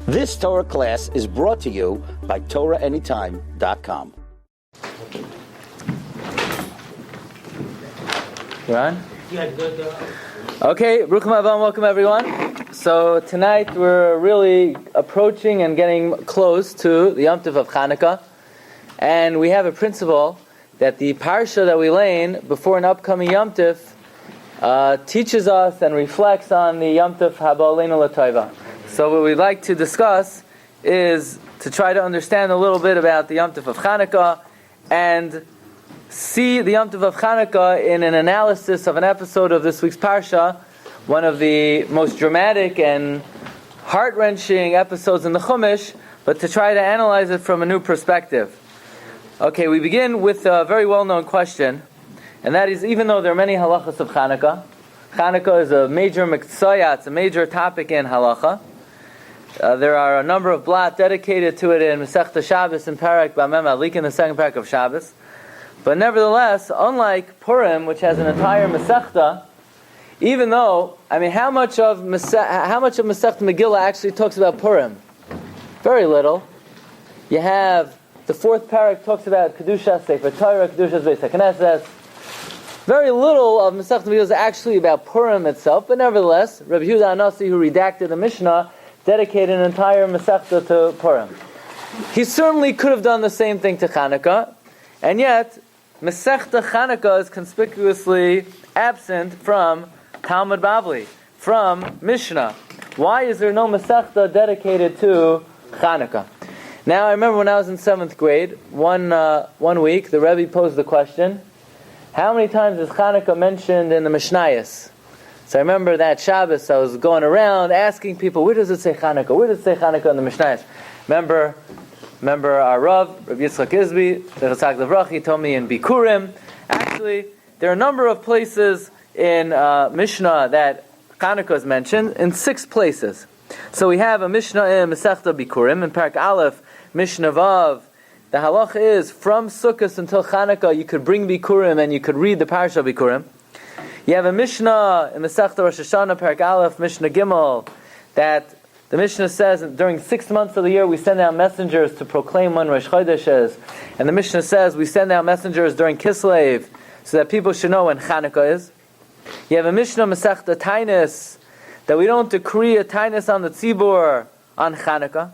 This Torah class is brought to you by TorahAnytime.com. You're on? Yeah, good. Okay, Ruchim Abam, welcome everyone. So tonight we're really approaching and getting close to the Yom Tov of Chanukah. And we have a principle that the parsha that we learn before an upcoming Yom Tov teaches us and reflects on the Yom Tov Haba Aleinu L'Tova. So what we'd like to discuss is to try to understand a little bit about the Yom Tov of Chanukah and see the Yom Tov of Chanukah in an analysis of an episode of this week's Parsha, one of the most dramatic and heart-wrenching episodes in the Chumash, but to try to analyze it from a new perspective. Okay, we begin with a very well-known question, and that is, even though there are many halachas of Chanukah, Chanukah is a major mitzvah, it's a major topic in halacha. There are a number of blat dedicated to it in Masechta Shabbos and Parak Bamem Alik in the second parak of Shabbos. But nevertheless, unlike Purim, which has an entire Masechta, even though, how much of Masechta Megillah actually talks about Purim? Very little. You have the fourth parak talks about Kedushas Sefer Torah, Kedushas Beis HaKnesses. Very little of Masechta Megillah is actually about Purim itself, but nevertheless, Rabbi Yehuda Anasi, who redacted the Mishnah, dedicated an entire Masechta to Purim. He certainly could have done the same thing to Chanukah, and yet Masechta Chanukah is conspicuously absent from Talmud Bavli, from Mishnah. Why is there no Masechta dedicated to Chanukah? Now, I remember when I was in 7th grade, one week, the Rabbi posed the question, how many times is Chanukah mentioned in the Mishnayos? So I remember that Shabbos, I was going around asking people, where does it say Chanukah? Where does it say Chanukah in the Mishnayos? Remember our Rav, Rabbi Yitzchak Izbi, he told me in Bikurim. Actually, there are a number of places in Mishnah that Chanukah is mentioned, in 6 places. So we have a Mishnah in Masechta Bikurim, in Parak Aleph, Mishnah Vav. The halacha is, from Sukkot until Chanukah, you could bring Bikurim and you could read the Parsha Bikurim. You have a Mishnah in Masechta Rosh Hashanah, Parak Aleph, Mishnah Gimel, that the Mishnah says during 6 months of the year we send out messengers to proclaim when Rosh Chodesh is. And the Mishnah says we send out messengers during Kislev so that people should know when Chanukah is. You have a Mishnah Masechta Tainis that we don't decree a Tainis on the Tzibur on Chanukah.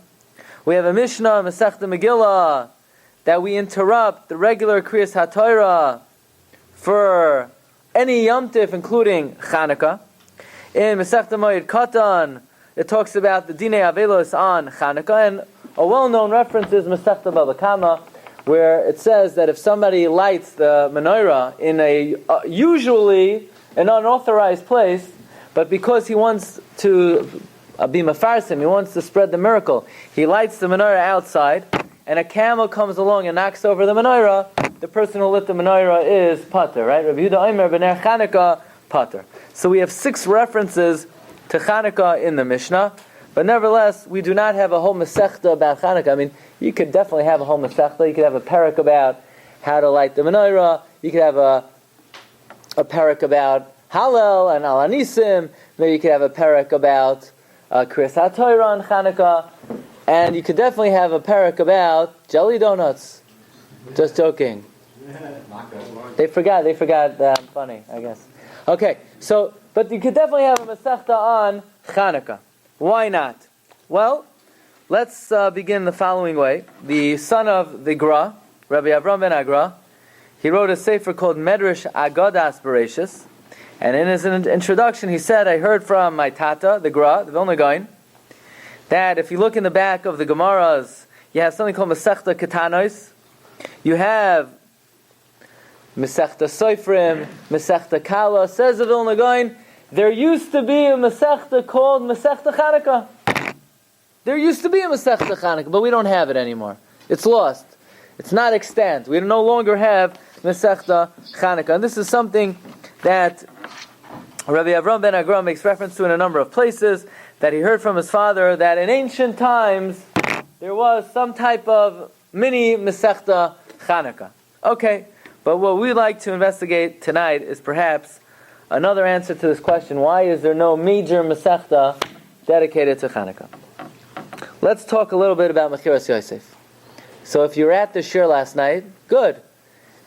We have a Mishnah Masechta Megillah that we interrupt the regular Kriyas HaTorah for any Yom Tif, including Chanukah. In Masechta Moed Katan, it talks about the Dinei Avelos on Chanukah, and a well-known reference is Masechta Bava Kama, where it says that if somebody lights the menorah in a usually an unauthorized place, but because he wants to be mafarsim, he wants to spread the miracle, he lights the menorah outside, and a camel comes along and knocks over the menorah, the person who lit the menorah is pater, right? Rabbi Yehuda Omer b'ner Chanukah pater. So we have 6 references to Chanukah in the Mishnah, but nevertheless, we do not have a whole Masechta about Chanukah. You could definitely have a whole Masechta. You could have a parak about how to light the menorah. You could have a parak about Hallel and Al Anisim. Maybe you could have a parak about Kriyas HaTorah on Chanukah. And you could definitely have a parak about jelly donuts. Just joking. They forgot that I'm funny, I guess. Okay, but you could definitely have a Masechta on Chanukah. Why not? Well, let's begin the following way. The son of the Gra, Rabbi Avram ben Agra, he wrote a sefer called Medrash Agadas Bereshis, and in his introduction he said, I heard from my tata, the Gra, the Vilna Gaon, that if you look in the back of the Gemaras, you have something called Masechta Ketanos. You have Masechta Soifrim, Masechta Kala. Says the Vilna Gaon, there used to be a Masechta called Masechta Chanukah. There used to be a Masechta Chanukah, but we don't have it anymore. It's lost. It's not extant. We no longer have Masechta Chanukah. And this is something that Rabbi Avram ben Agra makes reference to in a number of places, that he heard from his father that in ancient times there was some type of mini Masechta Chanukah. Okay, but what we'd like to investigate tonight is perhaps another answer to this question: why is there no major Masechta dedicated to Chanukah? let's talk a little bit about Mechiras Yosef. So if you were at the Shiur last night, good.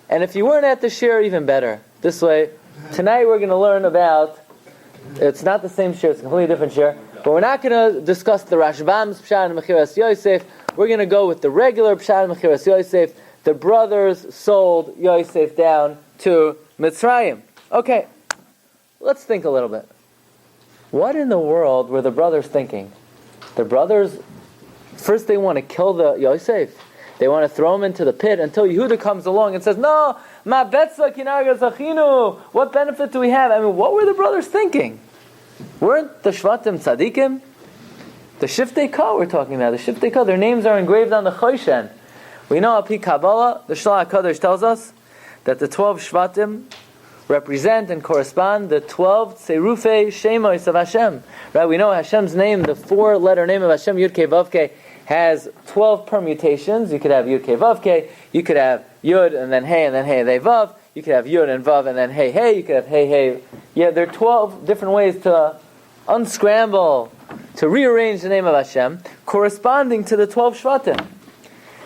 And if you weren't at the Shiur, even better. This way, tonight we're going to learn about, it's not the same Shiur, it's a completely different Shiur, but we're not going to discuss the Rashbam's Pshat and Mechiras Yosef. We're going to go with the regular Pshat and Mechiras Yosef. The brothers sold Yosef down to Mitzrayim. Okay, let's think a little bit. What in the world were the brothers thinking? The brothers, first they want to kill the Yosef. They want to throw him into the pit until Yehuda comes along and says, no, ma betza kinaga zachinu. What benefit do we have? I mean, what were the brothers thinking? Weren't the Shvatim tzaddikim? The Shiftei Ka we're talking about. The Shiftei Ka, their names are engraved on the Choshen. We know Api Kabbalah, the Shelah HaKadosh tells us that the 12 Shvatim represent and correspond the 12 Tserufei Shemois of Hashem. Right? We know Hashem's name, the 4-letter name of Hashem, Yud Kei Vav Kei, has 12 permutations. You could have Yud Kei Vav Kei, you could have Yud and then Hey They Vav, you could have Yud and Vav and then Hey, you could have Hey. Yeah, there are 12 different ways to unscramble, to rearrange the name of Hashem, corresponding to the 12 Shvatim.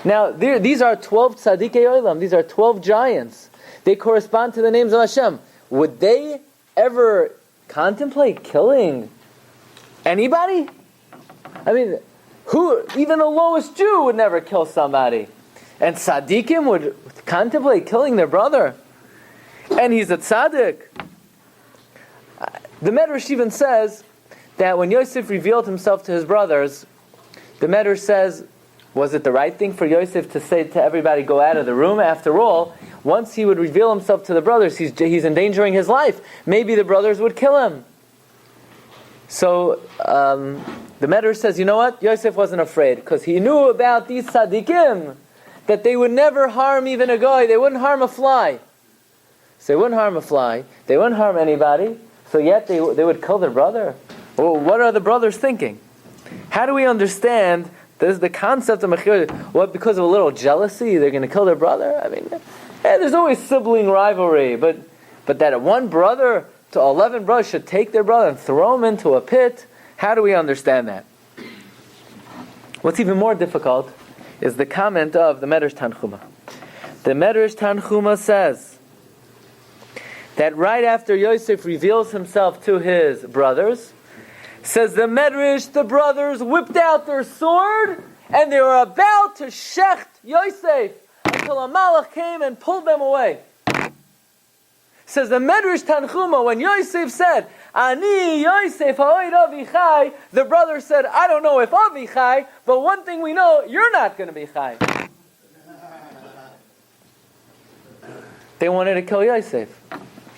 Now, these are 12 Tzadikei Olam, these are 12 giants. They correspond to the names of Hashem. Would they ever contemplate killing anybody? I mean, even the lowest Jew would never kill somebody. And tzaddikim would contemplate killing their brother. And he's a tzaddik. The Medrash even says that when Yosef revealed himself to his brothers, the Medrash says, was it the right thing for Yosef to say to everybody, go out of the room? After all, once he would reveal himself to the brothers, he's endangering his life. Maybe the brothers would kill him. So, the Medrash says, you know what? Yosef wasn't afraid, because he knew about these tzaddikim, that they would never harm even a guy. They wouldn't harm a fly. So they wouldn't harm a fly. They wouldn't harm anybody. So yet they would kill their brother. Well, what are the brothers thinking? How do we understand the concept of Mechir? What, because of a little jealousy, they're going to kill their brother? I mean, there's always sibling rivalry, but that one brother to 11 brothers should take their brother and throw him into a pit? How do we understand that? What's even more difficult is the comment of the Medrash Tanchuma. The Medrash Tanchuma says that right after Yosef reveals himself to his brothers, says the Medrash, the brothers whipped out their sword and they were about to shecht Yosef until a malach came and pulled them away. Says the Medrash Tanchuma, when Yosef said, Ani Yosef ha'oid Avichai, the brother said, I don't know if Avichai, but one thing we know, you're not going to be Chai. They wanted to kill Yosef.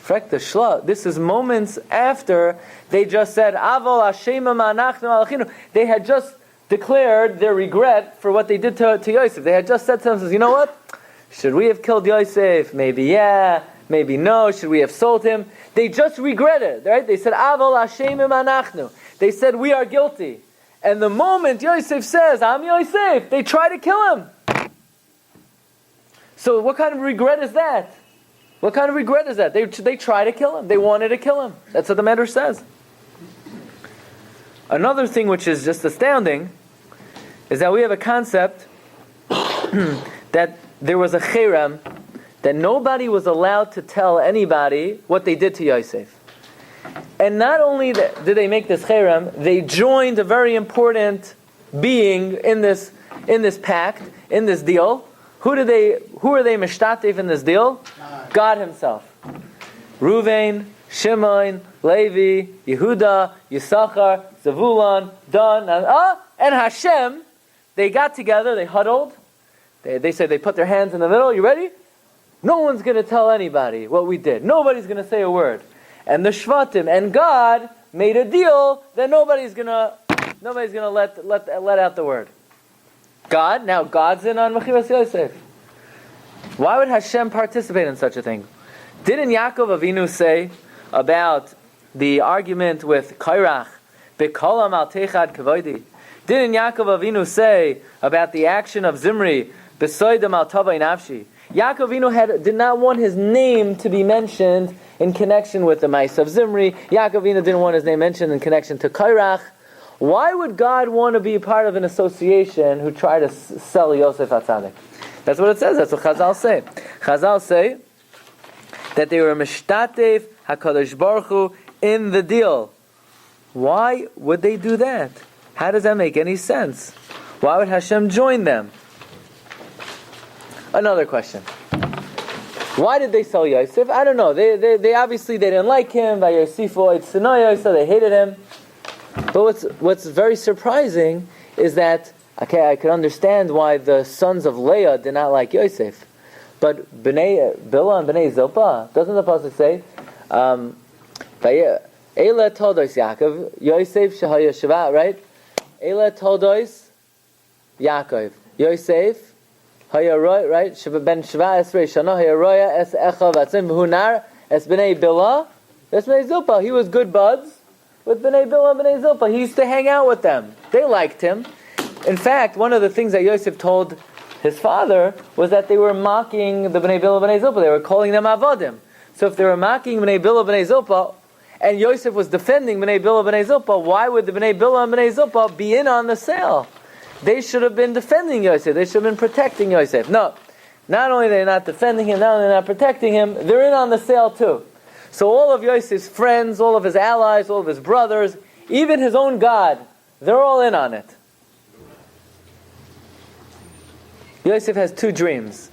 Frek the Shelah. This is moments after they just said, Avol Hashem ma'anachnu alachinu. They had just declared their regret for what they did to Yosef. They had just said to themselves, you know what? Should we have killed Yosef? Maybe yeah. Maybe no. Should we have sold him? They just regretted, right? They said, Avol Hashem anachnu. They said, we are guilty. And the moment Yosef says, I'm Yosef, they try to kill him. So what kind of regret is that? What kind of regret is that? They try to kill him. They wanted to kill him. That's what the Medrash says. Another thing which is just astounding is that we have a concept that there was a cherem, that nobody was allowed to tell anybody what they did to Yosef. And not only did they make this cherem, they joined a very important being in this pact, in this deal. Who are they mishtatev in this deal? God Himself. Ruvain, Shimon, Levi, Yehuda, Yisachar, Zavulon, Dan, and Hashem. They got together, they huddled. They said they put their hands in the middle. You ready? No one's going to tell anybody what we did. Nobody's going to say a word. And the Shvatim and God made a deal that nobody's going to let out the word. Now God's in on Mechiras Yosef. Why would Hashem participate in such a thing? Didn't Yaakov Avinu say about the argument with Kairach, B'kolam al techad kavodi? Didn't Yaakov Avinu say about the action of Zimri, B'soidam al tavai nafshi? Yaakov Avinu did not want his name to be mentioned in connection with the Ma'aseh of Zimri. Yaakov Avinu didn't want his name mentioned in connection to Kairach. Why would God want to be part of an association who try to sell Yosef HaTzadik? That's what it says. That's what Chazal say. Chazal say that they were mishtatev HaKadosh Baruch Hu in the deal. Why would they do that? How does that make any sense? Why would Hashem join them? Another question. Why did they sell Yosef? I don't know. They obviously they didn't like him. So they hated him. But what's very surprising is that, okay, I could understand why the sons of Leah did not like Yosef. But Bnei Bilhah and Bnei Zilpah, doesn't the pasuk say, Eila Toldos Yaakov, Yosef Shehaya Sheva, right? Eila Toldos Yaakov, Yosef Haya Roy, right? Ben Sheva Esrei Shana Haya Roya Es Echa Vatzim V'Hunar Es Bnei Bilhah Es Bnei Zilpah. He was good buds with Bnei Bilhah and Bnei Zilpah. He used to hang out with them. They liked him. In fact, one of the things that Yosef told his father was that they were mocking the Bnei Bilhah and Bnei Zilpah. They were calling them Avodim. So if they were mocking Bnei Bilhah and Bnei Zilpah, and Yosef was defending Bnei Bilhah and Bnei Zilpah, why would the Bnei Bilhah and Bnei Zilpah be in on the sale? They should have been defending Yosef. They should have been protecting Yosef. No. Not only are they not defending him, not only are they not protecting him, they're in on the sale too. So all of Yosef's friends, all of his allies, all of his brothers, even his own God, they're all in on it. Yosef has two dreams.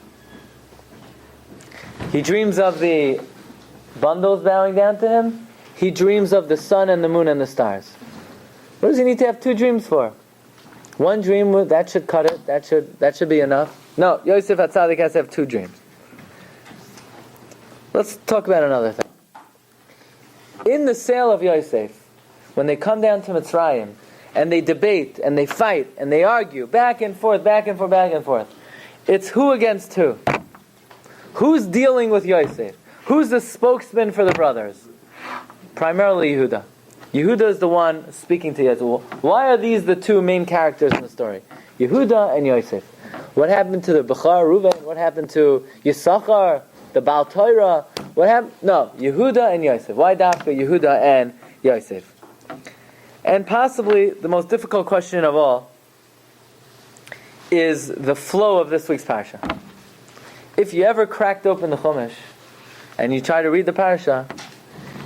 He dreams of the bundles bowing down to him. He dreams of the sun and the moon and the stars. What does he need to have two dreams for? One dream, that should cut it. That should be enough. No, Yosef HaTzadik has to have two dreams. Let's talk about another thing. In the sale of Yosef, when they come down to Mitzrayim, and they debate, and they fight, and they argue, back and forth, back and forth, back and forth, it's who against who? Who's dealing with Yosef? Who's the spokesman for the brothers? Primarily Yehuda. Yehuda is the one speaking to Yosef. Why are these the two main characters in the story? Yehuda and Yosef. What happened to the Bechar, Reuven? What happened to Yisachar, the Baal Torah? What happened? No, Yehuda and Yosef. Why dafka Yehuda and Yosef? And possibly the most difficult question of all is the flow of this week's parsha. If you ever cracked open the Chumash and you try to read the parsha,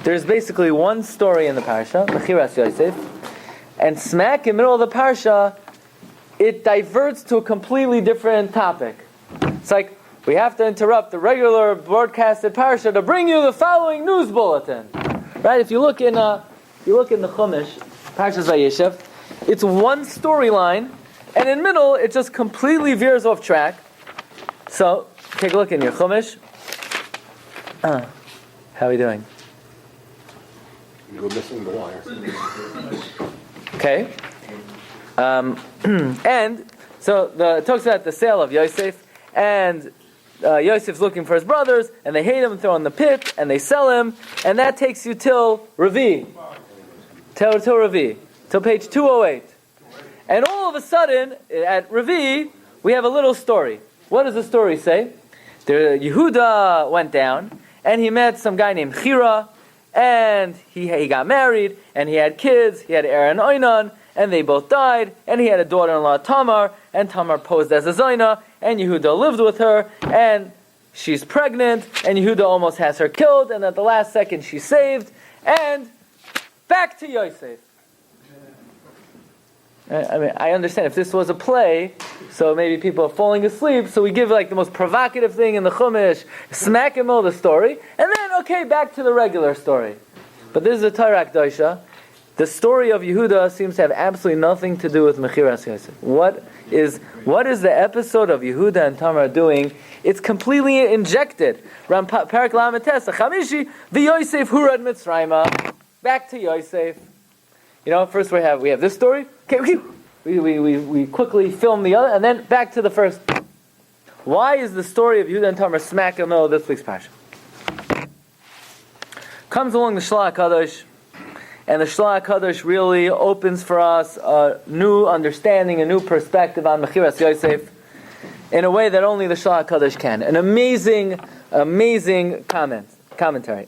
there's basically one story in the parsha, Mechiras Yosef, and smack in the middle of the parsha, it diverts to a completely different topic. It's like, we have to interrupt the regular broadcasted parsha to bring you the following news bulletin. Right? If you look in the Chumash, Parshas Vayeshev, it's one storyline, and in the middle, it just completely veers off track. So, take a look in your Chumash. How are we doing? You're missing the wire. Okay. And so it talks about the sale of Yosef, and Yosef's looking for his brothers, and they hate him and throw him in the pit, and they sell him, and that takes you till Rabbi. Till Rabbi. Till page 208. And all of a sudden, at Rabbi, we have a little story. What does the story say? Yehuda went down, and he met some guy named Chira, and he got married, and he had kids. He had Er and Oinan, and they both died, and he had a daughter-in-law, Tamar, and Tamar posed as a Zaina, and Yehuda lived with her, and she's pregnant, and Yehuda almost has her killed, and at the last second she's saved, and back to Yosef. I mean, I understand if this was a play, so maybe people are falling asleep, so we give like the most provocative thing in the Chumash, smack in the middle of the story, and then, okay, back to the regular story. But this is a Torah Kedosha. The story of Yehuda seems to have absolutely nothing to do with Mechiras Yosef. What is the episode of Yehuda and Tamar doing? It's completely injected. Ram Parak Lamates, Chamishi, the Yosef Hurad Mitzrayma. Back to Yosef. First we have this story. Okay, we quickly film the other, and then back to the first. Why is the story of Yehuda and Tamar smack in the middle of this week's parsha? Comes along the Shelah HaKadosh, and the Shelah HaKadosh really opens for us a new understanding, a new perspective on Mechiras Yosef, in a way that only the Shelah HaKadosh can. An amazing commentary.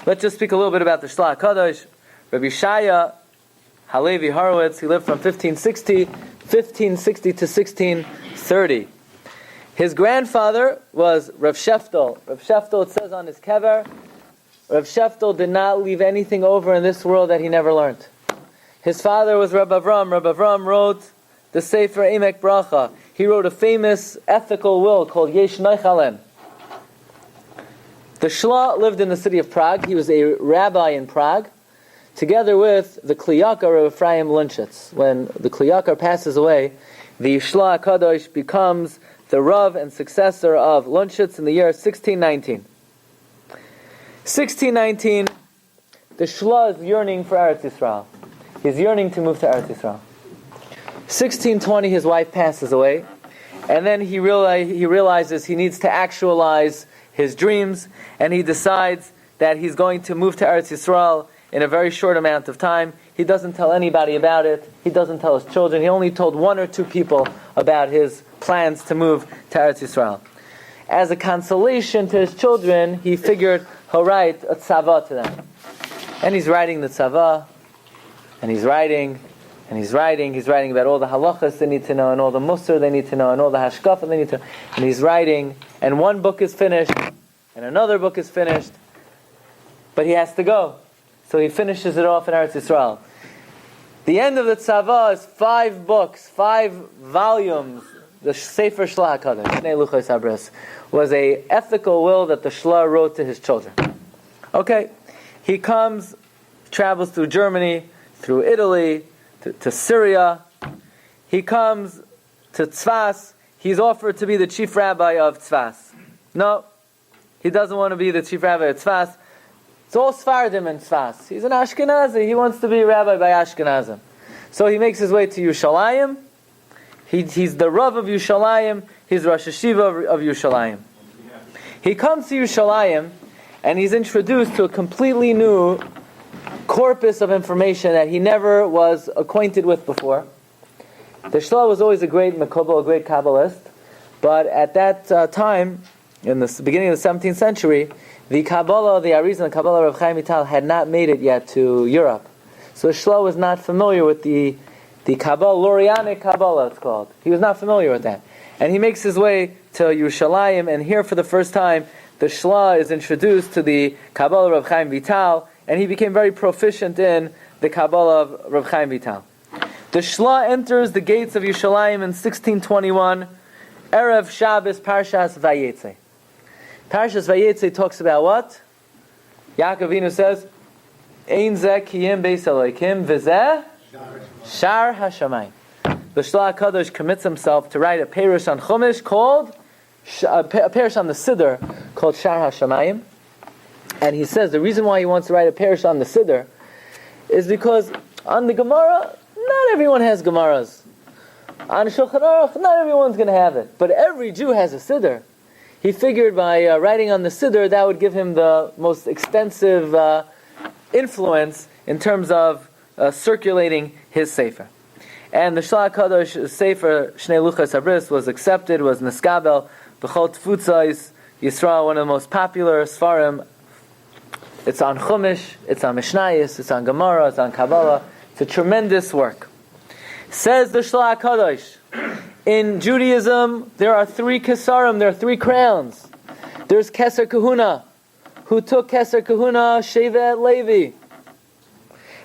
Let's just speak a little bit about the Shelah HaKadosh. Rabbi Shaya Halevi Horowitz. He lived from 1560 to 1630. His grandfather was Rav Sheftel. Rav Sheftel, it says on his kever, Rav Sheftel did not leave anything over in this world that he never learned. His father was Rabbi Avram. Rabbi Avram wrote the Sefer Emek Bracha. He wrote a famous ethical will called Yesh Noichalen. The Shelah lived in the city of Prague. He was a rabbi in Prague, together with the Kliyakar of Ephraim Lunchitz. When the Kliyakar passes away, the Shelah HaKadosh becomes the Rav and successor of Lunchitz in the year 1619. 1619, the Shelah is yearning for Eretz Yisrael. He's yearning to move to Eretz Yisrael. 1620, his wife passes away, and then he realizes he needs to actualize his dreams, and he decides that he's going to move to Eretz Yisrael in a very short amount of time. He doesn't tell anybody about it. He doesn't tell his children. He only told one or two people about his plans to move to Eretz Yisrael. As a consolation to his children, he figured he'll write a tzava to them. And he's writing the tzava, and he's writing about all the halachas they need to know, and all the musar they need to know, and all the hashkafa they need to know. And he's writing, and one book is finished, and another book is finished, but he has to go. So he finishes it off in Eretz Yisrael. The end of the tzava is 5 books, 5 volumes. The Sefer Shelah HaKadosh, Shnei Luchos Habris, was a ethical will that the Shelah wrote to his children. Okay, he travels through Germany, through Italy, to Syria. He comes to Tzfas. He's offered to be the chief rabbi of Tzfas. No, he doesn't want to be the chief rabbi of Tzfas. It's all Sfardim in Tzfas. He's an Ashkenazi. He wants to be a rabbi by Ashkenazim. So he makes his way to Yerushalayim. He's the Rav of Yerushalayim. He's Rosh Hashiva of Yerushalayim. He comes to Yerushalayim, and he's introduced to a completely new corpus of information that he never was acquainted with before. The Shelah was always a great Mekubal, a great Kabbalist, but at that time, in the beginning of the 17th century, the Kabbalah, the Arizal, the Kabbalah of Chaim Vital had not made it yet to Europe. So Shelah was not familiar with the Kabbalah, Lorianic Kabbalah it's called. He was not familiar with that. And he makes his way to Yerushalayim, and here for the first time, the Shelah is introduced to the Kabbalah of Chaim Vital, and he became very proficient in the Kabbalah of Rav Chaim Vital. The Shelah enters the gates of Yerushalayim in 1621, Erev Shabbos Parshas Vayetze. Parshas Vayetze talks about what? Yaakov Avinu says, Ein zeh kiyim beis Elokim v'zeh Shar HaShamayim. The Shelah HaKadosh commits himself to write a perush on Chumash called, a perush on the Siddur called Shar HaShamayim. And he says the reason why he wants to write a perush on the Siddur is because on the Gemara, not everyone has Gemaras. On Shulchan Aruch, not everyone's going to have it. But every Jew has a Siddur. He figured by writing on the Siddur, that would give him the most extensive influence in terms of circulating his Sefer. And the Shelah HaKadosh Sefer, Shnei Luchos Habris, was accepted, was Neskabel, B'chol Tfutzos Yisrael, one of the most popular Sfarim. It's on Chumash, it's on Mishnayos, it's on Gemara, it's on Kabbalah. It's a tremendous work. Says the Shelah HaKadosh, in Judaism, there are 3 kesarim, there are 3 crowns. There's Keser Kahuna. Who took Keser Kahuna? Shevet Levi.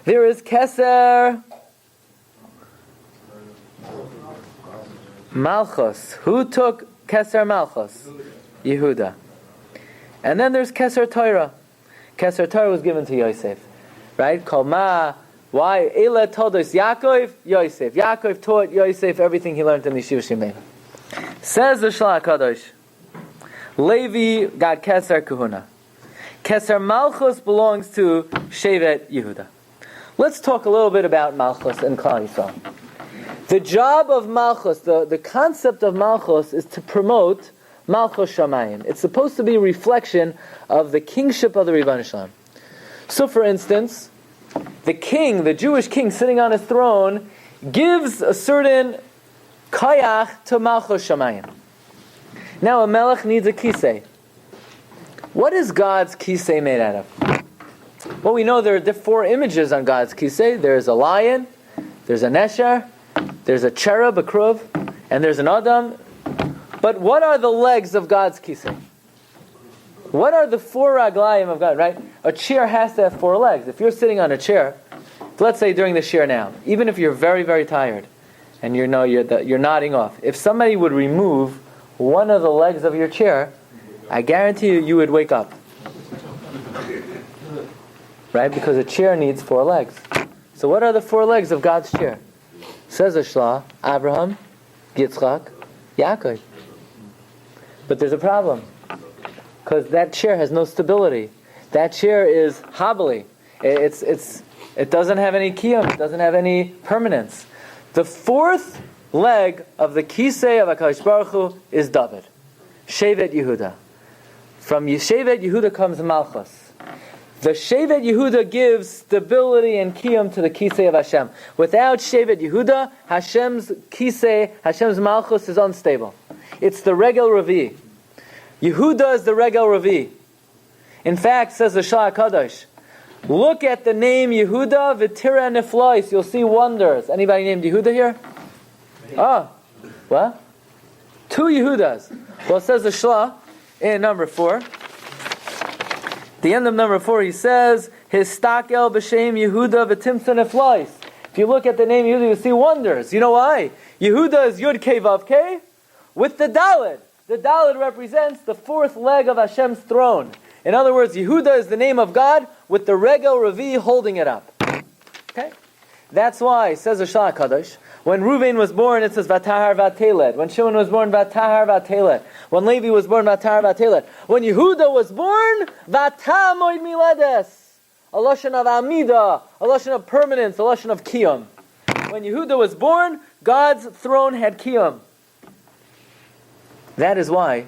There is Keser Malchus. Who took Keser Malchus? Yehuda. And then there's Keser Torah. Keser Torah was given to Yosef. Right? Kol ma. Why? Eila told us Yaakov, Yosef. Yaakov taught Yosef everything he learned in the Yeshiva Shimei. Says the Shelah HaKadosh, Levi got Keser Kahuna. Keser Malchus belongs to Shevet Yehuda. Let's talk a little bit about Malchus and Klal Yisrael. The job of Malchus, the concept of Malchus is to promote Malchus Shamayim. It's supposed to be a reflection of the kingship of the Rebbeinu Shalom. So for instance, the king, the Jewish king sitting on his throne, gives a certain kayach to Malchus Shamayim. Now a melech needs a kisei. What is God's kisei made out of? Well, we know there are 4 images on God's kisei. There's a lion, there's a nesher, there's a cherub, a kruv, and there's an adam. But what are the legs of God's kisei? What are the 4 raglayim of God, right? A chair has to have 4 legs. If you're sitting on a chair, let's say during the shiur now, even if you're very, very tired, and you're nodding off, if somebody would remove one of the legs of your chair, I guarantee you would wake up. Right? Because a chair needs 4 legs. So what are the 4 legs of God's chair? Says the Shelah, Abraham, Yitzchak, Yaakov. But there's a problem. Because that chair has no stability. That chair is hobbly. It doesn't have any kiyum. It doesn't have any permanence. The 4th leg of the kisei of HaKadosh Baruch Hu is David. Shevet Yehuda. From Shevet Yehuda comes Malchus. The Shevet Yehuda gives stability and kiyum to the kisei of Hashem. Without Shevet Yehuda, Hashem's kisei, Hashem's Malchus is unstable. It's the Regel Ravi. Yehuda is the Regel Ravi. In fact, says the Shelah HaKadosh, look at the name Yehuda, V'tira Niflois, you'll see wonders. Anybody named Yehuda here? What? 2 Yehudas. Well, it says the Shelah in number 4. The end of number 4, he says, Histakel b'shem Yehuda v'timsa neflois. If you look at the name Yehuda, you see wonders. You know why? Yehuda is Yud Kei Vav Kei with the Daled. The Daled represents the 4th leg of Hashem's throne. In other words, Yehuda is the name of God with the Regel Ravi holding it up. Okay? That's why, says the Shelah HaKadosh, when Reuven was born, it says Vatahar Vateled. When Shimon was born, Vatahar Vateled. When Levi was born, Vatahar Vateled. When Yehuda was born, Vatamoid Miledes. A lashon of Amida, a lashon of permanence, a lashon of Kiyum. When Yehuda was born, God's throne had Kiyum. That is why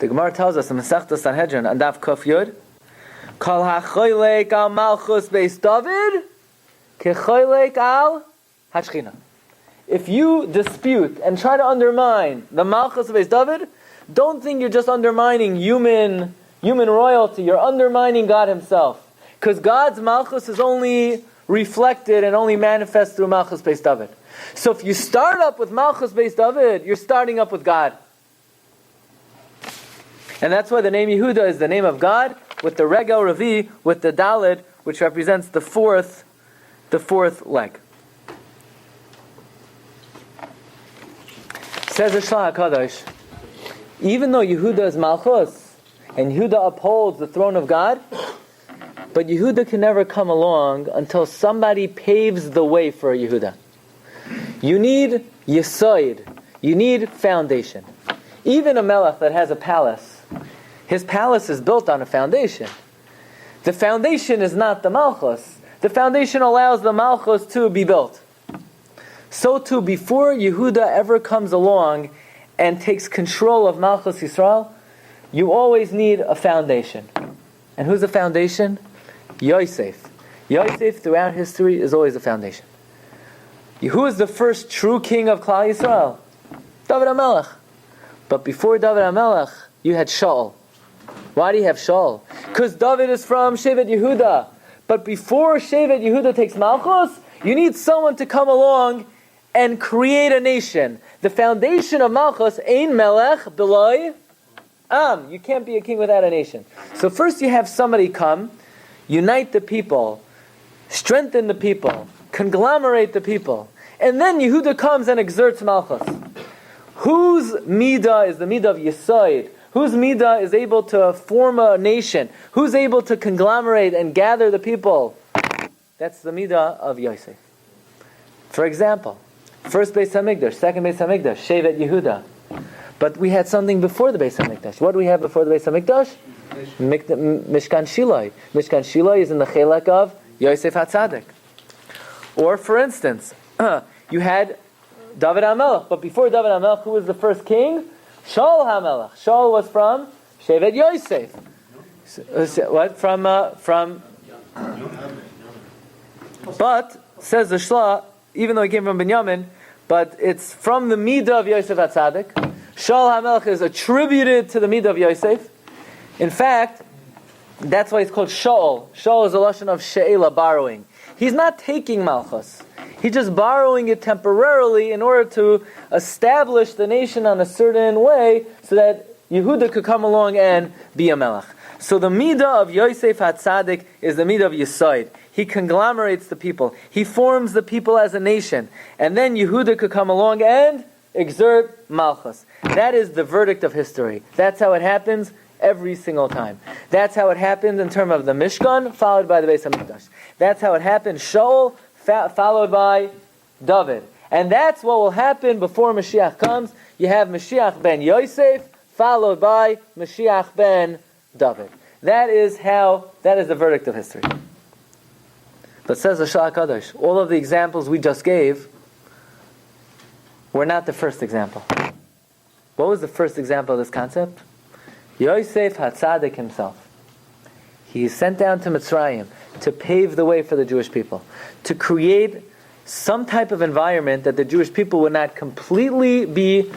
the Gemara tells us in Masechta Sanhedrin, on Daf Kuf Yud, Kol hachoylek al Malchus Beis David, kechoylek al Hashchina. If you dispute and try to undermine the Malchus of Beis David, don't think you're just undermining human royalty. You're undermining God Himself. Because God's Malchus is only reflected and only manifests through Malchus Beis David. So if you start up with Malchus Beis David, you're starting up with God. And that's why the name Yehuda is the name of God, with the Regel Ravi, with the Daled, which represents the 4th leg. Says the Shelah HaKadosh, even though Yehuda is Malchus, and Yehuda upholds the throne of God, but Yehuda can never come along until somebody paves the way for Yehuda. You need Yesod. You need foundation. Even a melech that has a palace, his palace is built on a foundation. The foundation is not the Malchus. The foundation allows the Malchus to be built. So too, before Yehuda ever comes along and takes control of Malchus Yisrael, you always need a foundation. And who's the foundation? Yosef. Yosef, throughout history, is always a foundation. Who is the first true king of Klal Yisrael? David HaMelech. But before David HaMelech, you had Shaul. Why do you have Shaul? Because David is from Shevet Yehuda. But before Shevet Yehuda takes Malchus, you need someone to come along and create a nation. The foundation of Malchus, Ein Melech B'loi Am. You can't be a king without a nation. So first you have somebody come, unite the people, strengthen the people, conglomerate the people, and then Yehuda comes and exerts Malchus. Whose midah is the midah of Yesod? Whose midah is able to form a nation? Who's able to conglomerate and gather the people? That's the midah of Yosef. For example, first Beis HaMikdash, second Beis HaMikdash, Shevet Yehuda. But we had something before the Beis HaMikdash. What do we have before the Beis HaMikdash? Mishkan Shelah. Mishkan Shelah is in the chelek of Yosef HaTzadik. Or, for instance, you had David HaMelech. But before David HaMelech, who was the first king? Shaul HaMelech. Shaul was from Shevet Yosef. What? From... But, says the Shelah, even though he came from Binyamin, but it's from the midah of Yosef HaTzadik. Shaul HaMelech is attributed to the midah of Yosef. In fact, That's why it's called Shaul. Shaul is a lashon of Shelah, borrowing. He's not taking Malchus. He's just borrowing it temporarily in order to establish the nation on a certain way so that Yehuda could come along and be a melech. So the midah of Yosef HaTzadik is the midah of Yesod. He conglomerates the people. He forms the people as a nation. And then Yehuda could come along and exert Malchus. That is the verdict of history. That's how it happens every single time. That's how it happens in terms of the Mishkan, followed by the Beis HaMikdash. That's how it happened, Shaul, followed by David. And that's what will happen before Mashiach comes. You have Mashiach ben Yosef, followed by Mashiach ben David. That is the verdict of history. But says the Shelah HaKadosh, all of the examples we just gave were not the first example. What was the first example of this concept? Yosef HaTzadik himself. He is sent down to Mitzrayim to pave the way for the Jewish people, to create some type of environment that the Jewish people would not completely be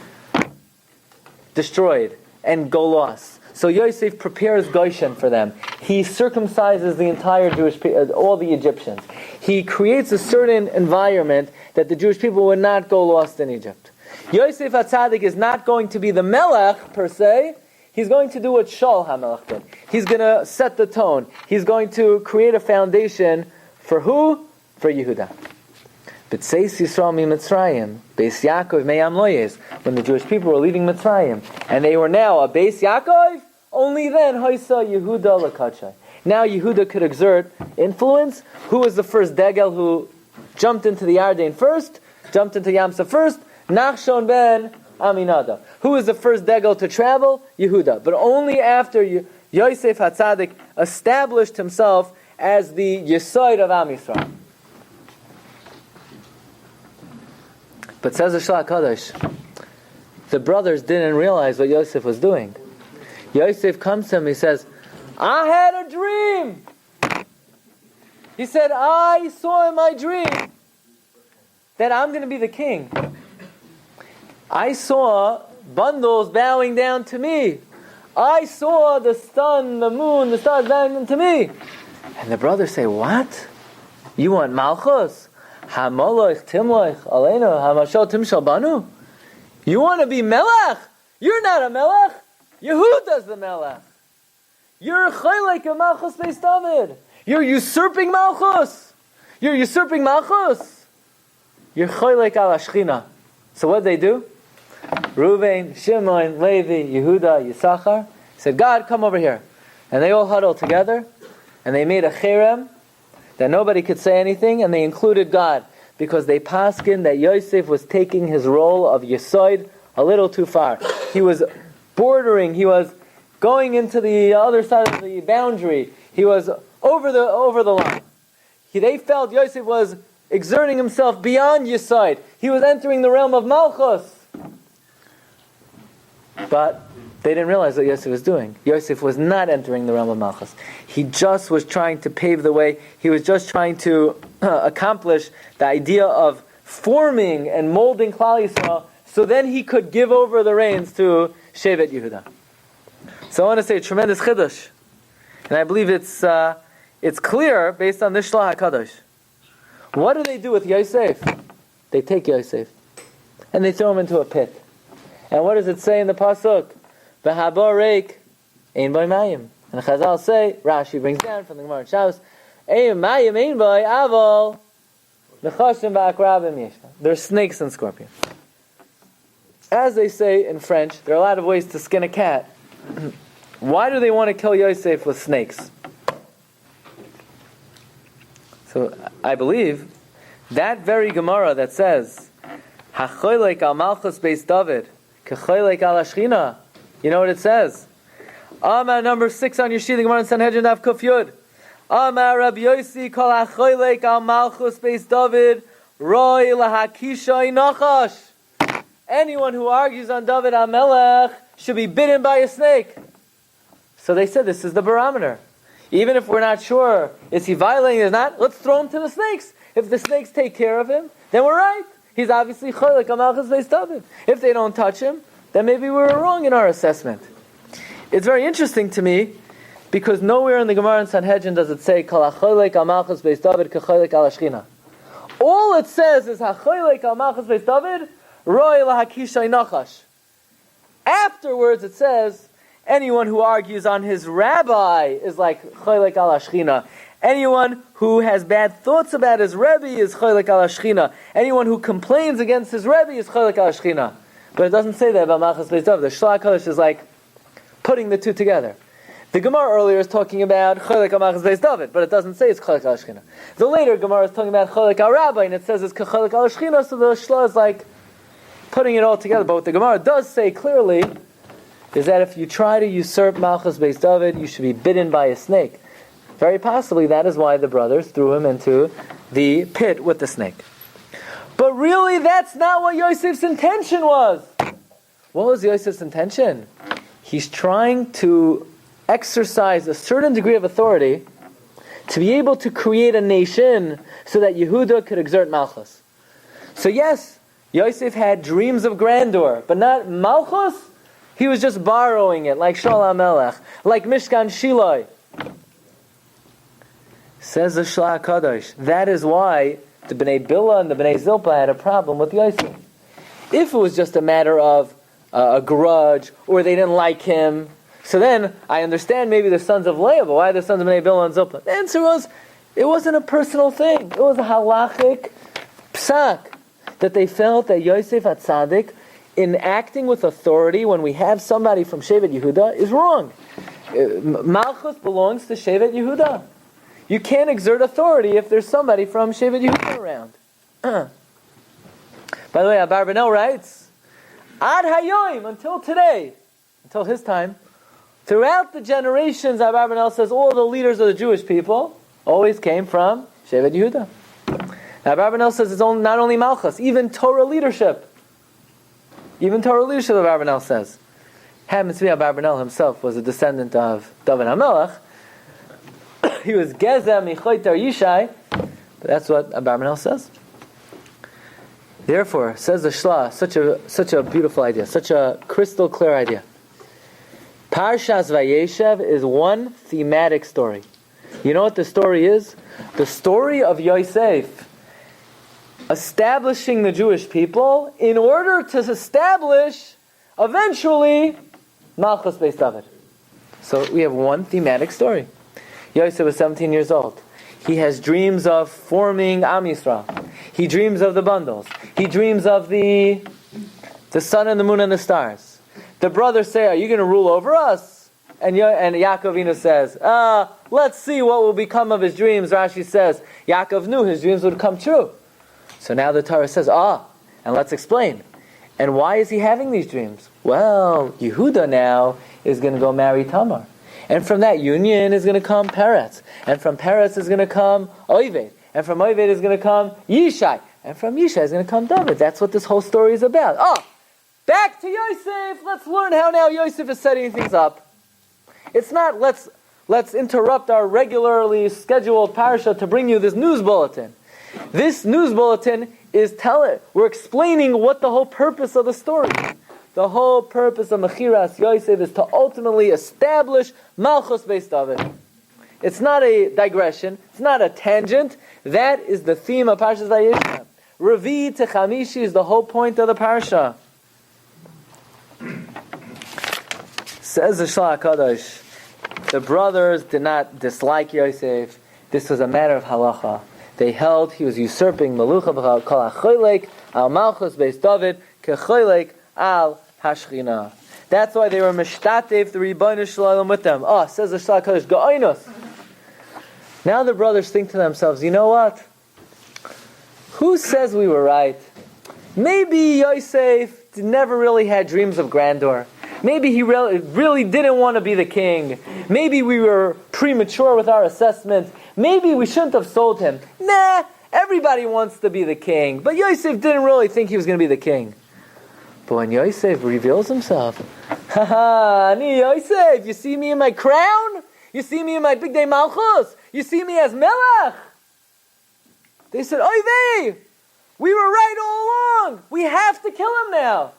destroyed and go lost. So Yosef prepares Goshen for them. He circumcises the entire Jewish people, all the Egyptians. He creates a certain environment that the Jewish people would not go lost in Egypt. Yosef HaTzadik is not going to be the Melech per se. He's going to do what Shaul HaMelech did. He's going to set the tone. He's going to create a foundation for who? For Yehuda. B'tzeis Yisrael mi Mitzrayim, Beis Yaakov me'am loyes. When the Jewish people were leaving Mitzrayim, and they were now a Beis Yaakov, only then Haisa Yehuda l'kachai. Now Yehuda could exert influence. Who was the first Degel who jumped into the Yarden first? Jumped into Yamsa first? Nachshon ben Aminadab. Who was the first Degel to travel? Yehuda. But only after Yosef HaTzadik established himself as the Yesod of Am Yisrael. But says the Shelah HaKadosh, the brothers didn't realize what Yosef was doing. Yosef comes to him, he says, I had a dream. He said, I saw in my dream that I'm going to be the king. I saw bundles bowing down to me. I saw the sun, the moon, the stars bowing down to me. And the brothers say, what? You want Malchus? Hamalach timlach aleinu hamashal timshal banu. You want to be melech? You're not a melech. Yehuda's the melech. You're chaylek of Malchus Beis David. You're usurping Malchus. You're usurping Malchus. You're chaylek al Ashchina. So what did they do? Reuven, Shimon, Levi, Yehuda, Yisachar said, God, come over here. And they all huddled together, and they made a cherem that nobody could say anything, and they included God, because they paskin that Yosef was taking his role of Yesod a little too far. He was bordering, he was going into the other side of the boundary. He was over the line. They felt Yosef was exerting himself beyond Yesod. He was entering the realm of Malchus. But they didn't realize what Yosef was doing. Yosef was not entering the realm of Malchus. He just was trying to pave the way. He was just trying to accomplish the idea of forming and molding Klal Yisrael, so then he could give over the reins to Shevet Yehuda. So I want to say a tremendous chiddush, and I believe it's clear based on this Shelah HaKadosh. What do they do with Yosef? They take Yosef and they throw him into a pit. And what does it say in the pasuk? V'habar reik ein boi mayim. And Chazal say, Rashi brings down from the Gemara in Shabbos, ein mayim ein boi aval nechashim v'akrabim yeshna. There's snakes and scorpions. As they say in French, there are a lot of ways to skin a cat. Why do they want to kill Yosef with snakes? So I believe that very Gemara that says Hachoylek al Malchus Beis David Kechoylek al Ashchina, you know what it says? Amar number 6 on your sheet, the Gemara in Sanhedrin Daf Kuf Yud. Amar Rabbi Yossi kol Hachoylek al Malchus Beis David Roi lahakisha inachash. Anyone who argues on David HaMelech should be bitten by a snake. So they said this is the barometer. Even if we're not sure, is he violating or not, let's throw him to the snakes. If the snakes take care of him, then we're right. He's obviously Cholek HaMalchus Beis David. If they don't touch him, then maybe we were wrong in our assessment. It's very interesting to me Because nowhere in the Gemara in Sanhedrin does it say Kol hachoylek al malchus beis David kachoylek al Ashchina. All it says is hachoylek al malchus beis David roi lahakishay nachash. Afterwards it says anyone who argues on his rabbi is like choylek al Ashchina. Anyone who has bad thoughts about his Rebbe is choylek al Ashchina. Anyone who complains against his Rebbe is choylek al Ashchina. But it doesn't say that about malchus beis David. The Shelah HaKadosh is like putting the two together. The Gemara earlier is talking about Cholek HaMachas Beis David, but it doesn't say it's Cholek HaShchina. The later Gemara is talking about Cholek HaRabbi, and it says it's Cholek HaShchina, so the Shelah is like putting it all together. But what the Gemara does say clearly is that if you try to usurp Malchus Beis David, you should be bitten by a snake. Very possibly that is why the brothers threw him into the pit with the snake. But really, that's not what Yosef's intention was. What was Yosef's intention? He's trying to exercise a certain degree of authority to be able to create a nation so that Yehuda could exert Malchus. So yes, Yosef had dreams of grandeur, but not Malchus. He was just borrowing it, like Shelah Melech, like Mishkan Shelah. Says the Shelah HaKadosh, that is why the Bnei Bilhah and the Bnei Zilpah had a problem with Yosef. If it was just a matter of a grudge, or they didn't like him, so then I understand maybe the sons of Leah, but why the sons of Bnei Bilhah and Zilpah? The answer was, it wasn't a personal thing. It was a halachic psak, that they felt that Yosef HaTzadik, in acting with authority when we have somebody from Shevet Yehuda, is wrong. Malchus belongs to Shevet Yehuda. You can't exert authority if there's somebody from Shevet Yehuda around. By the way, Abarbanel writes, Ad Hayoim, until today, until his time, throughout the generations, Abarbanel says, all the leaders of the Jewish people always came from Shevet Yehuda. Abarbanel says it's not only Malchus, even Torah leadership. Even Torah leadership, Abarbanel says. Happens to be Abarbanel himself was a descendant of David HaMelech. He was Gezem Michoytar Yishai, but that's what Abarbanel says. Therefore, says the Shelah, such a beautiful idea, such a crystal clear idea. Parshas Vayeshev is one thematic story. You know what the story is? The story of Yosef establishing the Jewish people in order to establish, eventually, Malchus Beis David. So we have one thematic story. Yosef was 17 years old. He has dreams of forming Am Yisrael. He dreams of the bundles. He dreams of the sun and the moon and the stars. The brothers say, are you going to rule over us? And Yaakov says, let's see what will become of his dreams. Rashi says, Yaakov knew his dreams would come true. So now the Torah says, and let's explain. And why is he having these dreams? Well, Yehuda now is going to go marry Tamar. And from that union is going to come Peretz. And from Peretz is going to come Oved. And from Oved is going to come Yishai. And from Yishai is going to come David. That's what this whole story is about. Back to Yosef. Let's learn how now Yosef is setting things up. It's not let's interrupt our regularly scheduled parasha to bring you this news bulletin. This news bulletin is we're explaining what the whole purpose of the story is. The whole purpose of Mechiras Yosef is to ultimately establish Malchus Beis David. It's not a digression. It's not a tangent. That is the theme of Parshas Vayeshev. Revi to Chamishi is the whole point of the parsha. Says the Shelah HaKadosh, the brothers did not dislike Yosef. This was a matter of halacha. They held he was usurping Malucha b'chal kol hachoylek al Malchus Beis David kechoylek al hashchina. That's why they were mishtatev the Rebbeinu Shalom with them. Says the Shelah HaKadosh, Ga'oinos. Now the brothers think to themselves, you know what? Who says we were right? Maybe Yosef never really had dreams of grandeur. Maybe he really didn't want to be the king. Maybe we were premature with our assessment. Maybe we shouldn't have sold him. Nah, everybody wants to be the king. But Yosef didn't really think he was going to be the king. But when Yosef reveals himself, Ani Yosef, you see me in my crown? You see me in my big day Malchus? You see me as Melech? They said, Oy vey, we were right all along. We have to kill him now.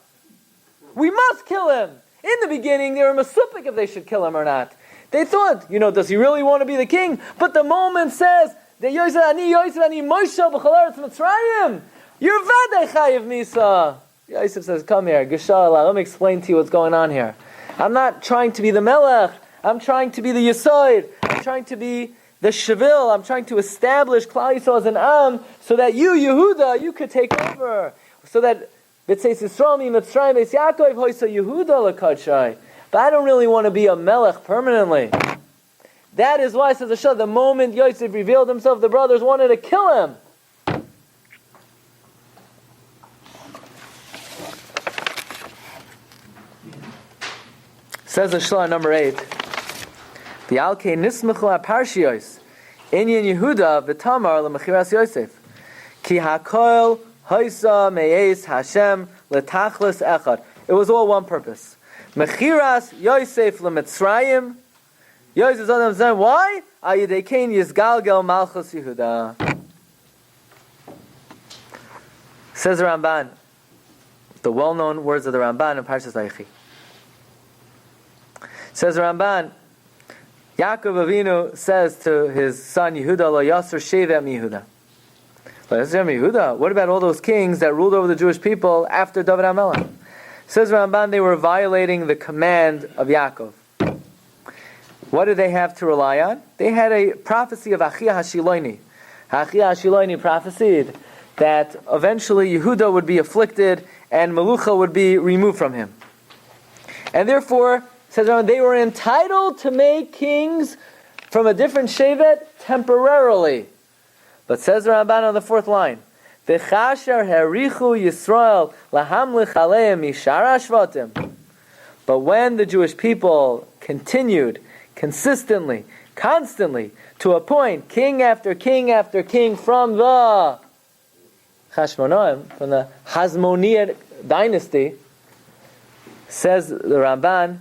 We must kill him. In the beginning, they were masupik if they should kill him or not. They thought, does he really want to be the king? But the moment says, Yosef ani Moshe b'chol eretz Mitzrayim, you're vadei chayiv misa. Yosef says, come here, Geshala, let me explain to you what's going on here. I'm not trying to be the melech, I'm trying to be the Yesod, I'm trying to be the Shevil, I'm trying to establish Klal Yisrael as an Am, so that you, Yehuda, you could take over. So that B'tzeis Yisrael mi Mitzrayim Beis Yaakov hoisa Yehuda l'kadshai. But I don't really want to be a melech permanently. That is why, says the Shelah, the moment Yosef revealed himself, the brothers wanted to kill him. Says the Shelah, number 8. V'alkei nismechu ha'parshiyos inyan Yehuda v'tamar l'mechiras Yosef ki hakol hoisa me'es Hashem l'tachlis echad. It was all one purpose. Mechiras Yosef l'Mitzrayim. Yosef's Adam said, why? Ayidekein yizgalgel malchus Yehuda. Says the Ramban, the well-known words of the Ramban in Parshas Vayechi. Says the Ramban, Yaakov Avinu says to his son Yehuda, Lo Yasser Shevem Yehuda. Lo Yasser Yehuda. What about all those kings that ruled over the Jewish people after David HaMelech? Says Ramban, they were violating the command of Yaakov. What did they have to rely on? They had a prophecy of Achia Hashiloini. Achia Hashiloini prophesied that eventually Yehuda would be afflicted and Melucha would be removed from him. And therefore, says Ramban, they were entitled to make kings from a different shevet temporarily. But says Ramban on the 4th line, V'chasher herichu Yisrael lahamlich aleim mishara shvatim. But when the Jewish people continued consistently, constantly, to appoint king after king after king from the Chashmonaim, from the Hasmonid dynasty, says the Ramban,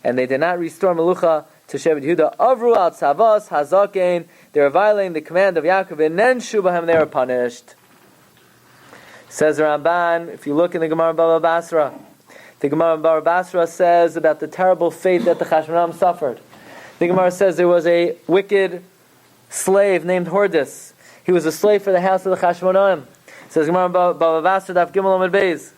and they did not restore Melucha to Shevet Yehuda. Avru al tzavos hazakein. They were violating the command of Yaakov, and then Shubahem, they were punished. Says the Ramban, if you look in the Gemara Baba Basra, the Gemara Baba Basra says about the terrible fate that the Chashmonaim suffered. The Gemara says there was a wicked slave named Hordis. He was a slave for the house of the Chashmonaim. Says Gemara Baba Basra, Daf Gimel Amud Beis.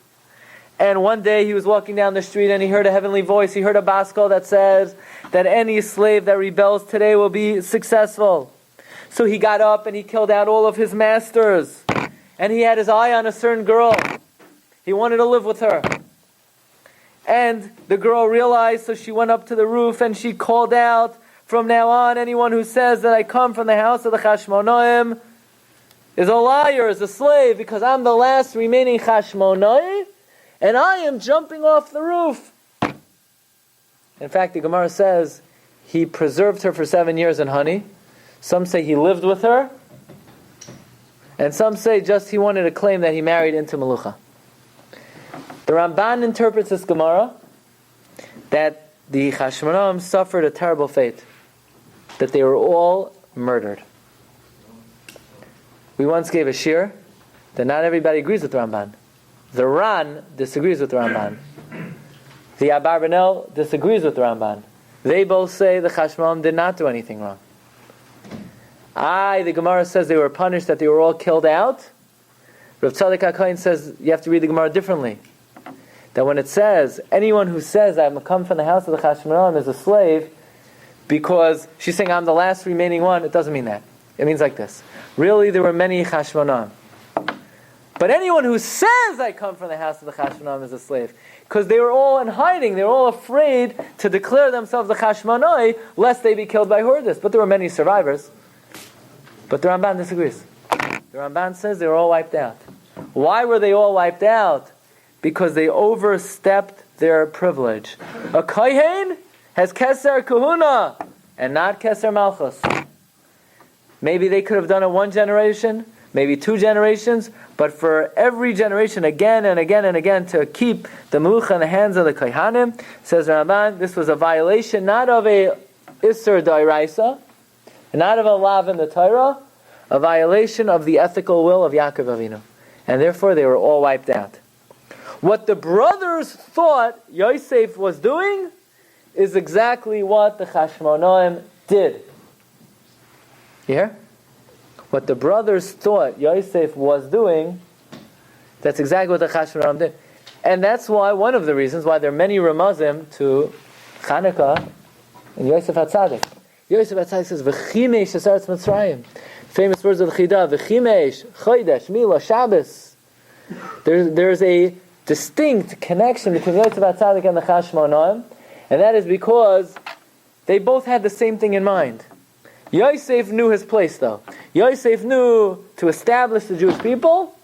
And one day he was walking down the street and he heard a heavenly voice. He heard a baskol that says that any slave that rebels today will be successful. So he got up and he killed out all of his masters. And he had his eye on a certain girl. He wanted to live with her. And the girl realized, so she went up to the roof and she called out, from now on, anyone who says that I come from the house of the Chashmonaim is a liar, is a slave, because I'm the last remaining Chashmonai, and I am jumping off the roof. In fact, the Gemara says he preserved her for 7 years in honey. Some say he lived with her. And some say just he wanted to claim that he married into Melucha. The Ramban interprets this Gemara that the Chashmonaim suffered a terrible fate. That they were all murdered. We once gave a shiur that not everybody agrees with the Ramban. The Ran disagrees with the Ramban. The Abarbanel disagrees with the Ramban. They both say the Chashmonaim did not do anything wrong. The Gemara says they were punished, that they were all killed out. Rav Tzadok HaKohen says you have to read the Gemara differently. That when it says, anyone who says I'm come from the house of the Chashmonaim is a slave, because she's saying I'm the last remaining one, it doesn't mean that. It means like this. Really, there were many Chashmonaim. But anyone who says I come from the house of the Chashmonaim is a slave. Because they were all in hiding. They were all afraid to declare themselves the Chashmonai, lest they be killed by Hordis. But there were many survivors. But the Ramban disagrees. The Ramban says they were all wiped out. Why were they all wiped out? Because they overstepped their privilege. A Kohen has Keser Kahuna and not Keser Malchus. Maybe they could have done it 1 generation, maybe 2 generations, but for every generation, again and again and again, to keep the Melucha in the hands of the Kohanim, says Ramban, this was a violation not of a Isser D'Oraisa, not of a Lav in the Torah, a violation of the ethical will of Yaakov Avinu. And therefore they were all wiped out. What the brothers thought Yosef was doing is exactly what the Chashmonaim did. You hear? What the brothers thought Yosef was doing, that's exactly what the Chashmonaim did. And that's why, one of the reasons why there are many Ramazim to Chanukah and Yosef HaTzadik. Yosef HaTzadik says, V'chimesh Esaretz Mitzrayim. Famous words of the Chidah, V'chimesh, Chodesh, Mila, Shabbos. There's a distinct connection between Yosef HaTzadik and the Chashmonaim, and that is because they both had the same thing in mind. Yosef knew his place, though. Yosef knew to establish the Jewish people,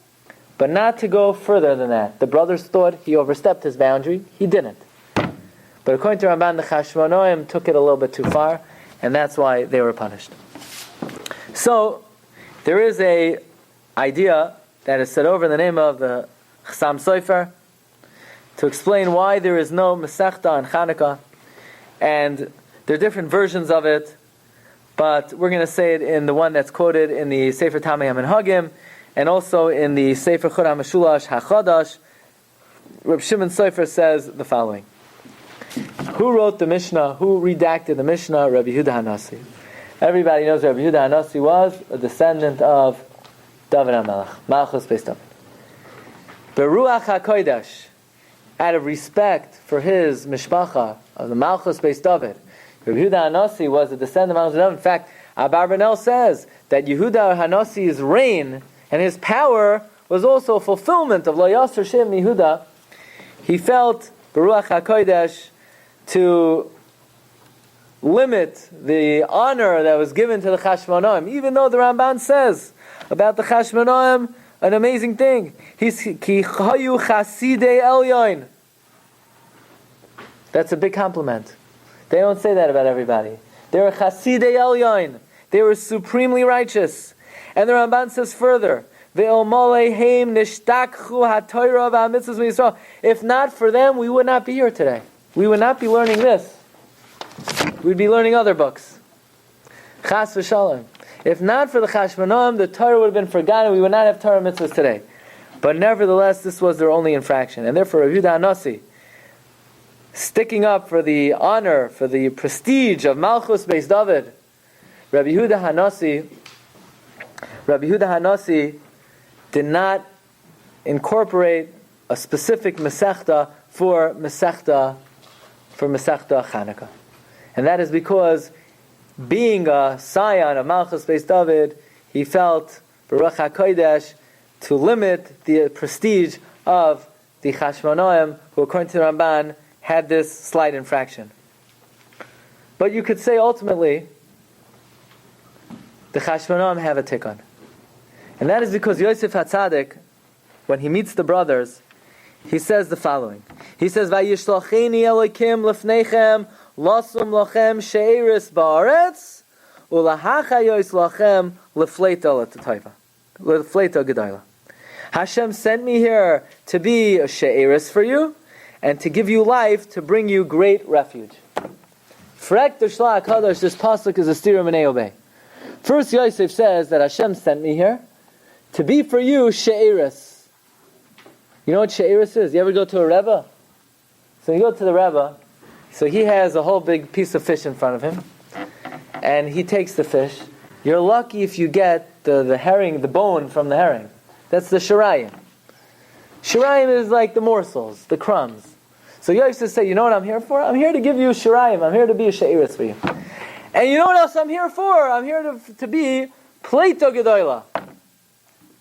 but not to go further than that. The brothers thought he overstepped his boundary. He didn't. But according to Ramban, the Chashmonaim took it a little bit too far, and that's why they were punished. So, there is a idea that is said over in the name of the Chassam Sofer to explain why there is no Masechta on Chanukah, and there are different versions of it, but we're going to say it in the one that's quoted in the Sefer Tamei HaMenhagim, and also in the Sefer Chod HaMeshulash HaChadash. Reb Shimon Sofer says the following. Who wrote the Mishnah? Who redacted the Mishnah? Rabbi Yehuda HaNasi. Everybody knows Rabbi Yehuda HaNasi was a descendant of David HaMelech, Malchus Beis David. Beruach HaKodesh, out of respect for his mishpacha of the Malchus Beis David, Rabbi Yehuda HaNasi was a descendant of Malchus Beis David. In fact, Abar Banel says that Yehuda HaNasi's reign and his power was also a fulfillment of Lo Yasser Shem Yehuda. He felt Beruach HaKodesh to limit the honor that was given to the Chashmonaim, even though the Ramban says about the Chashmonaim an amazing thing. He's ki chayu chasidei elyon. That's a big compliment. They don't say that about everybody. They were chasidei elyon. They were supremely righteous. And the Ramban says further, ve'omoleihem nishtakchu ha'torah v'hamitzvos miYisrael. If not for them, we would not be here today. We would not be learning this. We'd be learning other books. Chas v'shalom. If not for the Chashmonaim, the Torah would have been forgotten. We would not have Torah mitzvahs today. But nevertheless, this was their only infraction. And therefore, Rabbi Yehuda HaNasi, sticking up for the honor, for the prestige of Malchus Beis David, Rabbi Yehuda HaNasi did not incorporate a specific Masechta for Masechta Chanukah. And that is because, being a scion of Malchus Beis David, he felt Baruch HaKodesh to limit the prestige of the Chashmonaim, who according to the Ramban had this slight infraction. But you could say ultimately the Chashmonaim have a tikkun. And that is because Yosef HaTzadik, when he meets the brothers, he says the following. He says, Vayishlacheni Elokim lefnechem lasum lachem she'eris ba'aretz ulahacha yos lachem lefleita l'tatayva. Lefleita gedayla. Hashem sent me here to be a she'eris for you and to give you life, to bring you great refuge. Frek the Shelah HaKadosh, this pasuk is a stira minei obey. First Yosef says that Hashem sent me here to be for you she'eris. You know what she'eris is? You ever go to a Rebbe? So you go to the Rebbe, so he has a whole big piece of fish in front of him, and he takes the fish. You're lucky if you get the herring, the bone from the herring. That's the shirayim. Shirayim is like the morsels, the crumbs. So Yosef says, you know what I'm here for? I'm here to give you shirayim. I'm here to be a she'eris for you. And you know what else I'm here for? I'm here to be pleito gedoyla.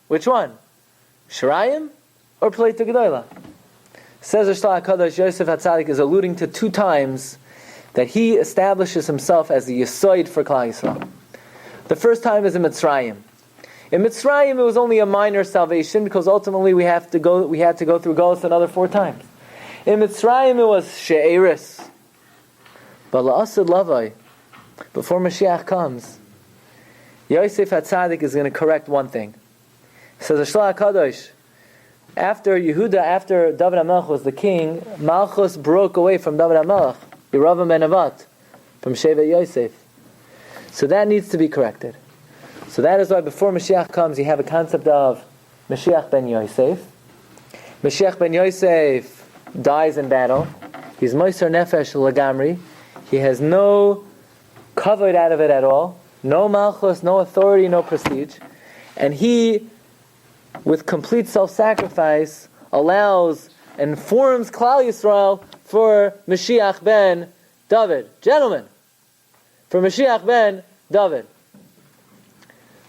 Which one? Shirayim or pleito gedoyla? Says the Shelah HaKadosh, Yosef HaTzadik is alluding to two times that he establishes himself as the Yesoid for Klal Yisrael. The first time is in Mitzrayim. In Mitzrayim, it was only a minor salvation because ultimately we had to go through Golus another 4 times. In Mitzrayim, it was she'eris. But la'asad lavai, before Mashiach comes, Yosef HaTzadik is going to correct one thing. Says the Shelah HaKadosh, after David HaMelech was the king, Malchus broke away from David HaMelech, Yeravam ben Nevat, from Shevet Yosef. So that needs to be corrected. So that is why before Mashiach comes, you have a concept of Mashiach ben Yosef. Mashiach ben Yosef dies in battle. He's Moiser Nefesh Lagamri. He has no kavod out of it at all. No malchus, no authority, no prestige. And he, with complete self-sacrifice, allows and forms Klal Yisrael for Mashiach ben David. Gentlemen, for Mashiach ben David.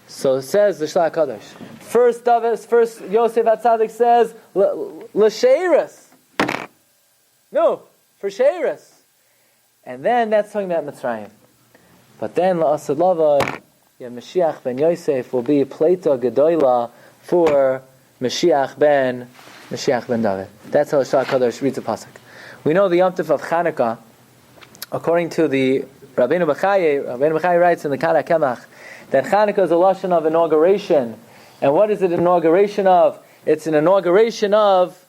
So says the Shelah HaKadosh. First Yosef HaTzadik says, L'sheiris. No, for Sheiris. And then that's talking about Mitzrayim. But then La'asad Lavad, Mashiach ben Yosef will be Pleita Gedoyla for Mashiach ben David. That's how Shelah HaKadosh reads the pasuk. We know the Yom Tov of Chanukah, according to the Rabbi Bachai writes in the Kala Kemach, that Chanukah is a lashon of inauguration. And what is it an inauguration of? It's an inauguration of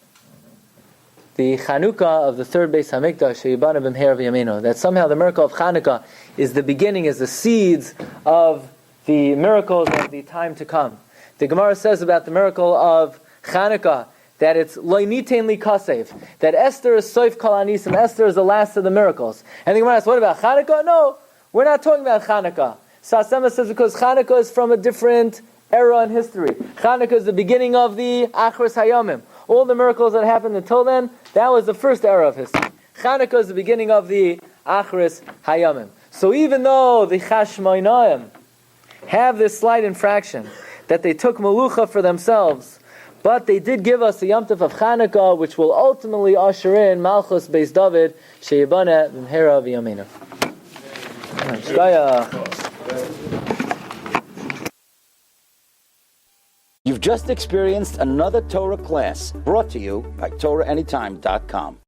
the Chanukah of the third Beis Hamikdash, Sheyibana b'mher v'yameinu. That somehow the miracle of Chanukah is the beginning, is the seeds of the miracles of the time to come. The Gemara says about the miracle of Chanukah that it's loinitain li kasev, that Esther is soif kol anisim, Esther is the last of the miracles. And the Gemara asks, what about Chanukah? No, we're not talking about Chanukah. Sasema says because Chanukah is from a different era in history. Chanukah is the beginning of the Achros Hayomim. All the miracles that happened until then, that was the first era of history. Chanukah is the beginning of the Achros Hayomim. So even though the Chashmonaim have this slight infraction, that they took Melucha for themselves, but they did give us the Yom Tov of Chanukah, which will ultimately usher in Malchus Beis David, Sheyibana b'mhera v'yameinu. You've just experienced another Torah class brought to you by TorahAnytime.com.